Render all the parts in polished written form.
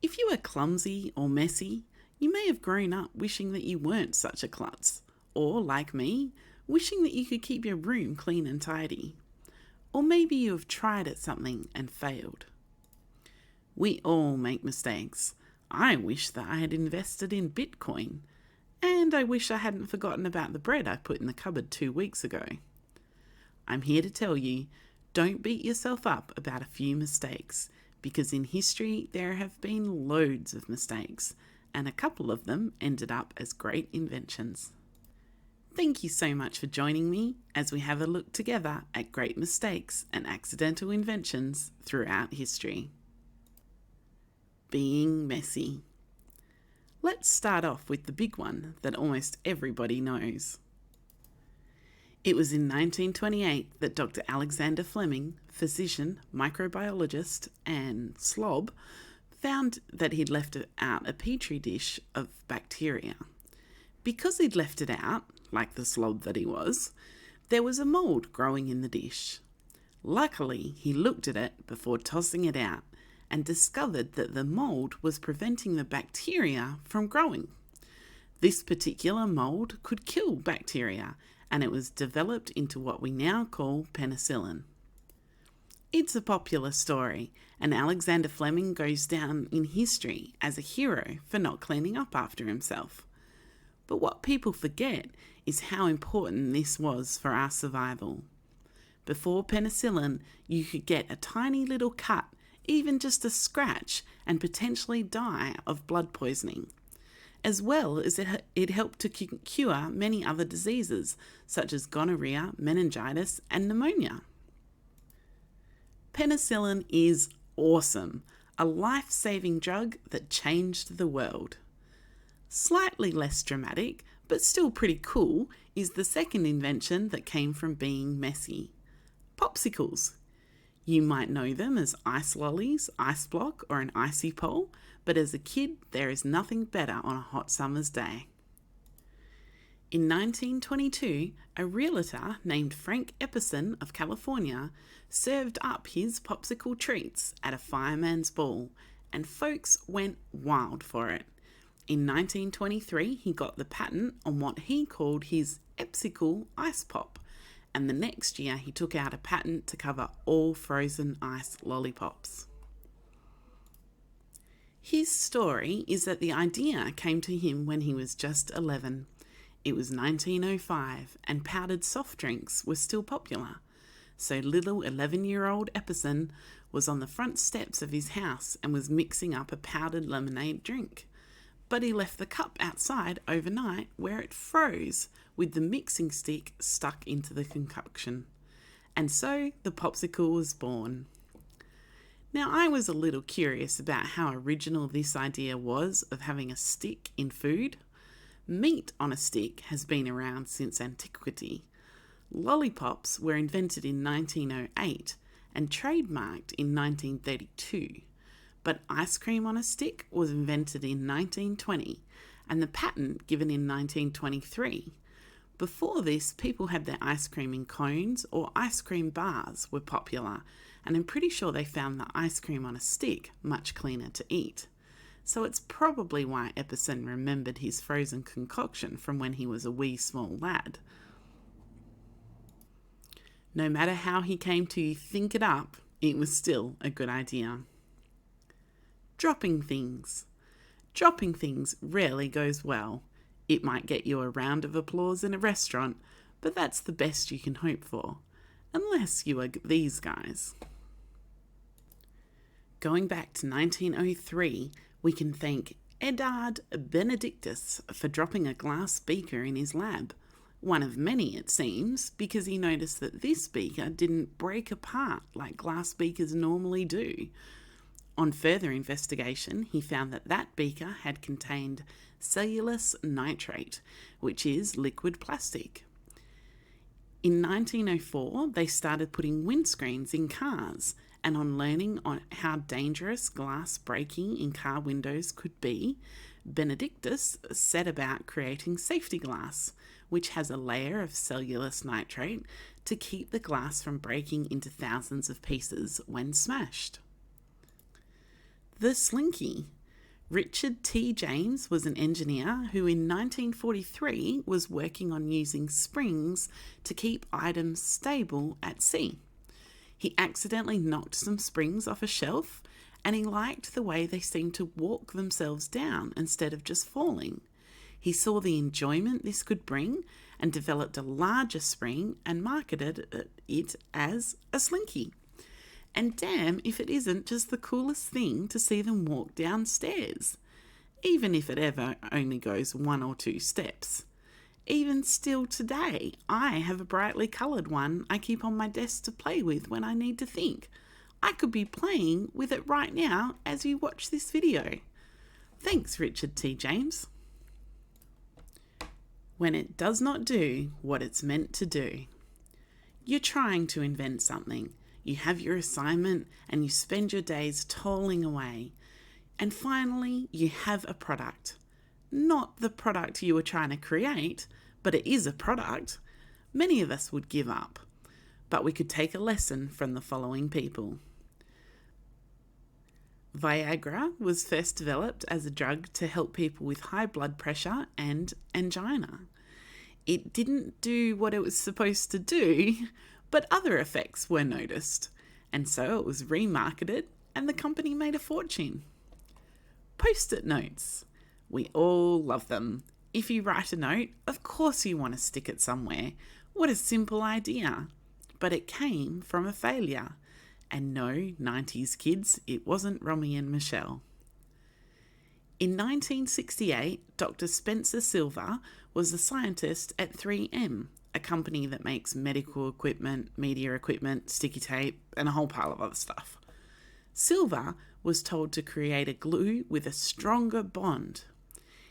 If you were clumsy or messy, you may have grown up wishing that you weren't such a klutz, or, like me, wishing that you could keep your room clean and tidy. Or maybe you have tried at something and failed. We all make mistakes. I wish that I had invested in Bitcoin, and I wish I hadn't forgotten about the bread I put in the cupboard 2 weeks ago. I'm here to tell you, don't beat yourself up about a few mistakes, because in history there have been loads of mistakes, and a couple of them ended up as great inventions. Thank you so much for joining me as we have a look together at great mistakes and accidental inventions throughout history. Being messy. Let's start off with the big one that almost everybody knows. It was in 1928 that Dr. Alexander Fleming, physician, microbiologist, and slob, found that he'd left out a petri dish of bacteria. Because he'd left it out, like the slob that he was, there was a mould growing in the dish. Luckily, he looked at it before tossing it out and discovered that the mould was preventing the bacteria from growing. This particular mould could kill bacteria, and it was developed into what we now call penicillin. It's a popular story, and Alexander Fleming goes down in history as a hero for not cleaning up after himself. But what people forget is how important this was for our survival. Before penicillin, you could get a tiny little cut, even just a scratch, and potentially die of blood poisoning. As well as it helped to cure many other diseases, such as gonorrhea, meningitis, and pneumonia. Penicillin is awesome, a life-saving drug that changed the world. Slightly less dramatic, but still pretty cool, is the second invention that came from being messy. Popsicles. You might know them as ice lollies, ice block, or an icy pole, but as a kid, there is nothing better on a hot summer's day. In 1922, a realtor named Frank Epperson of California served up his popsicle treats at a fireman's ball, and folks went wild for it. In 1923, he got the patent on what he called his Epsicle ice pop, and the next year he took out a patent to cover all frozen ice lollipops. His story is that the idea came to him when he was just 11. It was 1905 and powdered soft drinks were still popular, so little 11-year-old Epperson was on the front steps of his house and was mixing up a powdered lemonade drink. But he left the cup outside overnight where it froze with the mixing stick stuck into the concoction. And so the popsicle was born. Now, I was a little curious about how original this idea was of having a stick in food. Meat on a stick has been around since antiquity. Lollipops were invented in 1908 and trademarked in 1932. But ice cream on a stick was invented in 1920 and the patent given in 1923. Before this, people had their ice cream in cones or ice cream bars were popular, and I'm pretty sure they found the ice cream on a stick much cleaner to eat. So it's probably why Epperson remembered his frozen concoction from when he was a wee small lad. No matter how he came to think it up, it was still a good idea. Dropping things. Dropping things rarely goes well. It might get you a round of applause in a restaurant, but that's the best you can hope for, unless you are these guys. Going back to 1903, we can thank Edard Benedictus for dropping a glass beaker in his lab. One of many, it seems, because he noticed that this beaker didn't break apart like glass beakers normally do. On further investigation, he found that that beaker had contained cellulose nitrate, which is liquid plastic. In 1904, they started putting windscreens in cars, and on learning on how dangerous glass breaking in car windows could be, Benedictus set about creating safety glass, which has a layer of cellulose nitrate to keep the glass from breaking into thousands of pieces when smashed. The slinky. Richard T. James was an engineer who in 1943 was working on using springs to keep items stable at sea. He accidentally knocked some springs off a shelf, and he liked the way they seemed to walk themselves down instead of just falling. He saw the enjoyment this could bring and developed a larger spring and marketed it as a slinky. And damn if it isn't just the coolest thing to see them walk downstairs, even if it ever only goes 1 or 2 steps. Even still today, I have a brightly coloured one I keep on my desk to play with when I need to think. I could be playing with it right now as you watch this video. Thanks, Richard T. James. When it does not do what it's meant to do. You're trying to invent something. You have your assignment and you spend your days toiling away. And finally, you have a product. Not the product you were trying to create, but it is a product. Many of us would give up. But we could take a lesson from the following people. Viagra was first developed as a drug to help people with high blood pressure and angina. It didn't do what it was supposed to do, but other effects were noticed, and so it was remarketed and the company made a fortune. Postit Notes. We all love them. If you write a note, of course you want to stick it somewhere. What a simple idea. But it came from a failure. And no, 90s kids, it wasn't Romy and Michelle. In 1968, Dr. Spencer Silver was a scientist at 3M, a company that makes medical equipment, media equipment, sticky tape, and a whole pile of other stuff. Silver was told to create a glue with a stronger bond.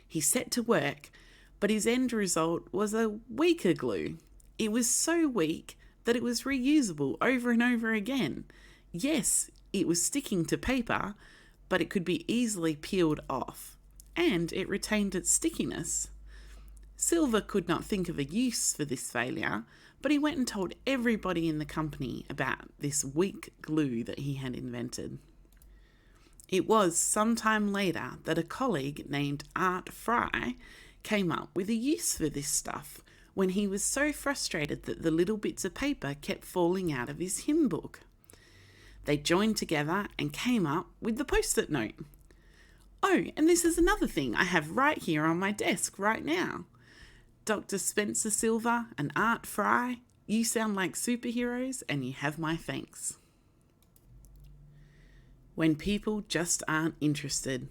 He set to work, but his end result was a weaker glue. It was so weak that it was reusable over and over again. Yes, it was sticking to paper, but it could be easily peeled off, and it retained its stickiness. Silver could not think of a use for this failure, but he went and told everybody in the company about this weak glue that he had invented. It was some time later that a colleague named Art Fry came up with a use for this stuff when he was so frustrated that the little bits of paper kept falling out of his hymn book. They joined together and came up with the Post-it note. Oh, and this is another thing I have right here on my desk right now. Dr. Spencer Silver and Art Fry, you sound like superheroes and you have my thanks. When people just aren't interested.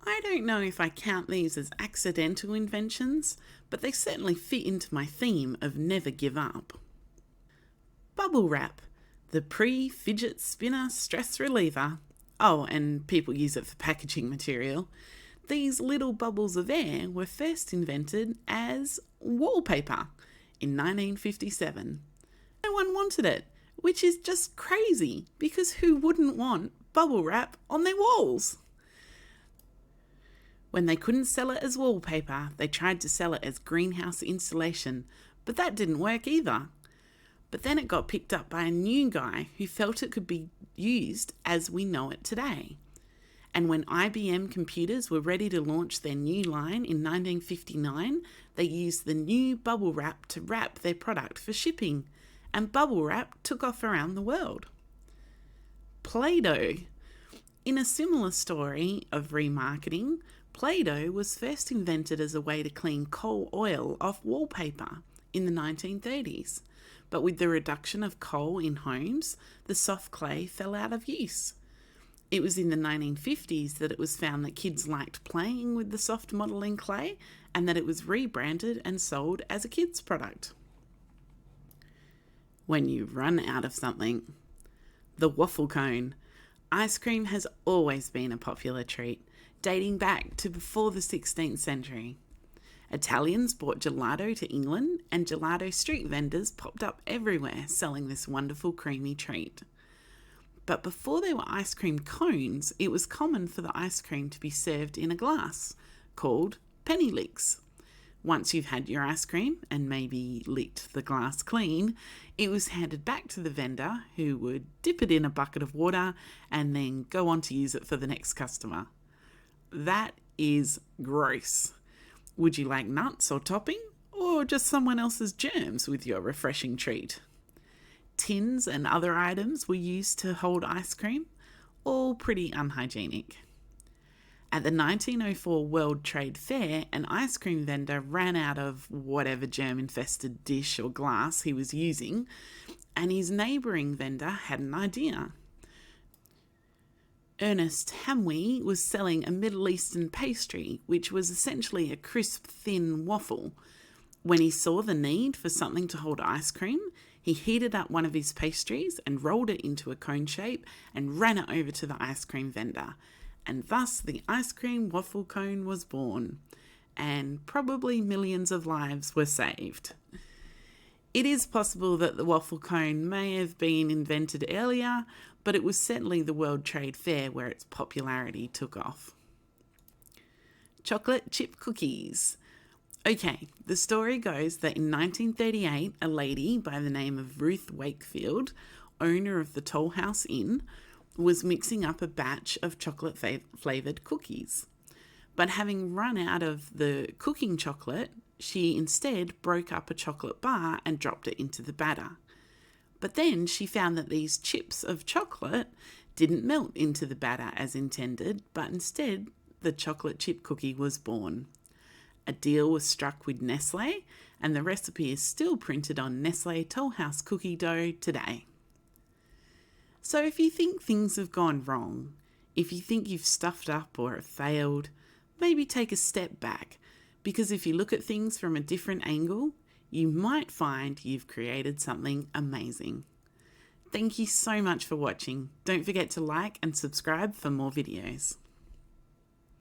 I don't know if I count these as accidental inventions, but they certainly fit into my theme of never give up. Bubble wrap, the pre-fidget spinner stress reliever. Oh, and people use it for packaging material. These little bubbles of air were first invented as wallpaper in 1957. No one wanted it, which is just crazy because who wouldn't want bubble wrap on their walls? When they couldn't sell it as wallpaper, they tried to sell it as greenhouse insulation, but that didn't work either. But then it got picked up by a new guy who felt it could be used as we know it today. And when IBM computers were ready to launch their new line in 1959, they used the new bubble wrap to wrap their product for shipping, and bubble wrap took off around the world. Play-Doh. In a similar story of remarketing, Play-Doh was first invented as a way to clean coal oil off wallpaper in the 1930s. But with the reduction of coal in homes, the soft clay fell out of use. It was in the 1950s that it was found that kids liked playing with the soft modelling clay and that it was rebranded and sold as a kids' product. When you run out of something. The Waffle Cone. Ice cream has always been a popular treat, dating back to before the 16th century. Italians brought gelato to England, and gelato street vendors popped up everywhere selling this wonderful creamy treat. But before there were ice cream cones, it was common for the ice cream to be served in a glass, called penny licks. Once you've had your ice cream and maybe licked the glass clean, it was handed back to the vendor, who would dip it in a bucket of water and then go on to use it for the next customer. That is gross. Would you like nuts or topping, or just someone else's germs with your refreshing treat? Tins and other items were used to hold ice cream, all pretty unhygienic. At the 1904 World Trade Fair, an ice cream vendor ran out of whatever germ-infested dish or glass he was using, and his neighbouring vendor had an idea. Ernest Hamwi was selling a Middle Eastern pastry, which was essentially a crisp, thin waffle. When he saw the need for something to hold ice cream, he heated up one of his pastries and rolled it into a cone shape and ran it over to the ice cream vendor. And thus the ice cream waffle cone was born, and probably millions of lives were saved. It is possible that the waffle cone may have been invented earlier, but it was certainly the World Trade Fair where its popularity took off. Chocolate chip cookies. Okay, the story goes that in 1938, a lady by the name of Ruth Wakefield, owner of the Toll House Inn, was mixing up a batch of chocolate flavoured cookies. But having run out of the cooking chocolate, she instead broke up a chocolate bar and dropped it into the batter. But then she found that these chips of chocolate didn't melt into the batter as intended, but instead the chocolate chip cookie was born. A deal was struck with Nestle, and the recipe is still printed on Nestle Toll House cookie dough today. So if you think things have gone wrong, if you think you've stuffed up or have failed, maybe take a step back, because if you look at things from a different angle, you might find you've created something amazing. Thank you so much for watching. Don't forget to like and subscribe for more videos.